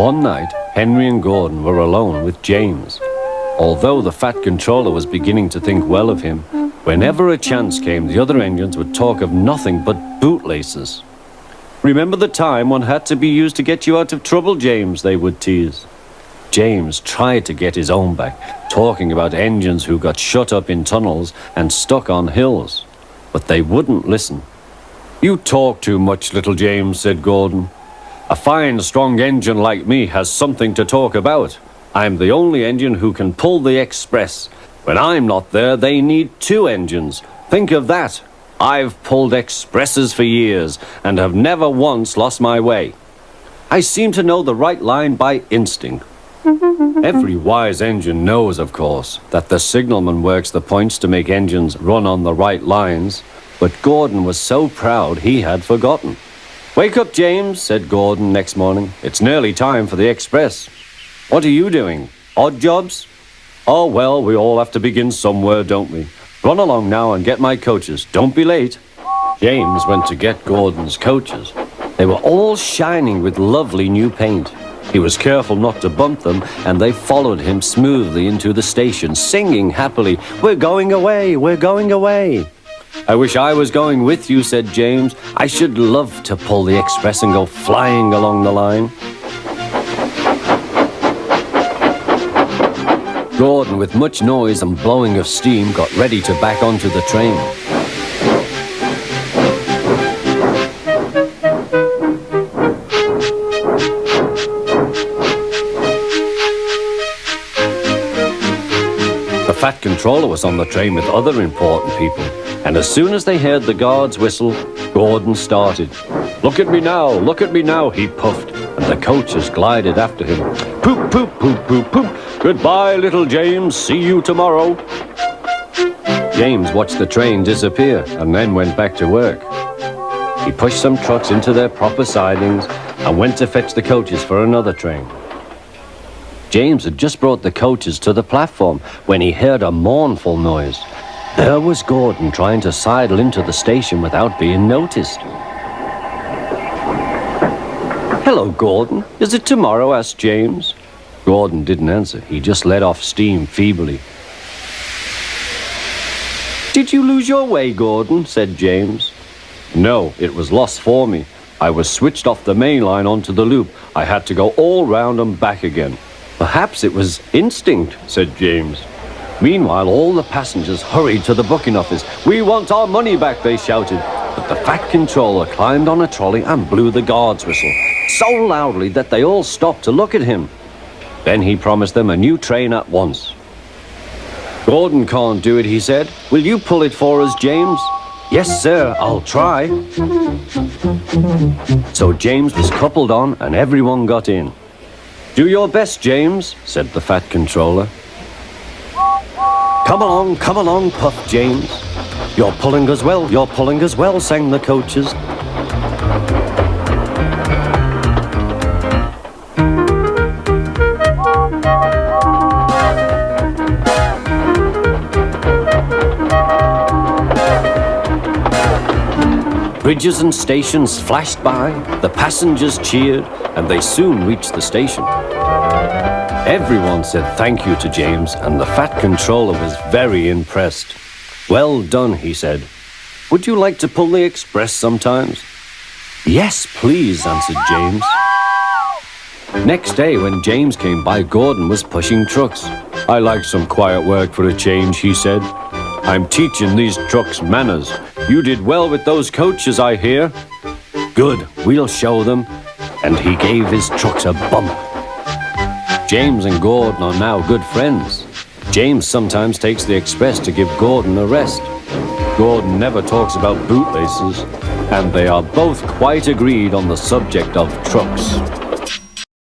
One night, Henry and Gordon were alone with James. Although the Fat Controller was beginning to think well of him, whenever a chance came, the other engines would talk of nothing but bootlaces. "Remember the time one had to be used to get you out of trouble, James?" they would tease. James tried to get his own back, talking about engines who got shut up in tunnels and stuck on hills. But they wouldn't listen. "You talk too much, little James," said Gordon. "A fine, strong engine like me has something to talk about. I'm the only engine who can pull the express. When I'm not there, they need 2 engines. Think of that. I've pulled expresses for years and have never once lost my way. I seem to know the right line by instinct." Every wise engine knows, of course, that the signalman works the points to make engines run on the right lines, but Gordon was so proud he had forgotten. "Wake up, James," said Gordon next morning. "It's nearly time for the express." "What are you doing? Odd jobs?" "Oh, well, we all have to begin somewhere, don't we? Run along now and get my coaches. Don't be late." James went to get Gordon's coaches. They were all shining with lovely new paint. He was careful not to bump them, and they followed him smoothly into the station, singing happily, "We're going away, we're going away." "I wish I was going with you," said James. "I should love to pull the express and go flying along the line." Gordon, with much noise and blowing of steam, got ready to back onto the train. The Fat Controller was on the train with other important people, and as soon as they heard the guard's whistle, Gordon started. Look at me now, he puffed, and the coaches glided after him. Poop, poop, poop, poop, poop. Goodbye, little James, see you tomorrow. James watched the train disappear and then went back to work. He pushed some trucks into their proper sidings and went to fetch the coaches for another train. James had just brought the coaches to the platform when he heard a mournful noise. There was Gordon trying to sidle into the station without being noticed. "Hello, Gordon. Is it tomorrow?" asked James. Gordon didn't answer. He just let off steam feebly. "Did you lose your way, Gordon?" said James. "No, it was lost for me. I was switched off the main line onto the loop. I had to go all round and back again." "Perhaps it was instinct," said James. Meanwhile, all the passengers hurried to the booking office. "We want our money back," they shouted. But the Fat Controller climbed on a trolley and blew the guard's whistle, so loudly that they all stopped to look at him. Then he promised them a new train at once. "Gordon can't do it," he said. "Will you pull it for us, James?" "Yes, sir, I'll try." So James was coupled on and everyone got in. "Do your best, James," said the Fat Controller. Come along, puffed James. You're pulling as well, sang the coaches. Bridges and stations flashed by, the passengers cheered, and they soon reached the station. Everyone said thank you to James, and the Fat Controller was very impressed. "Well done," he said. "Would you like to pull the express sometimes?" "Yes, please," answered James. Next day, when James came by, Gordon was pushing trucks. "I like some quiet work for a change," he said. "I'm teaching these trucks manners. You did well with those coaches, I hear." "Good, we'll show them." And he gave his trucks a bump. James and Gordon are now good friends. James sometimes takes the express to give Gordon a rest. Gordon never talks about bootlaces, and they are both quite agreed on the subject of trucks.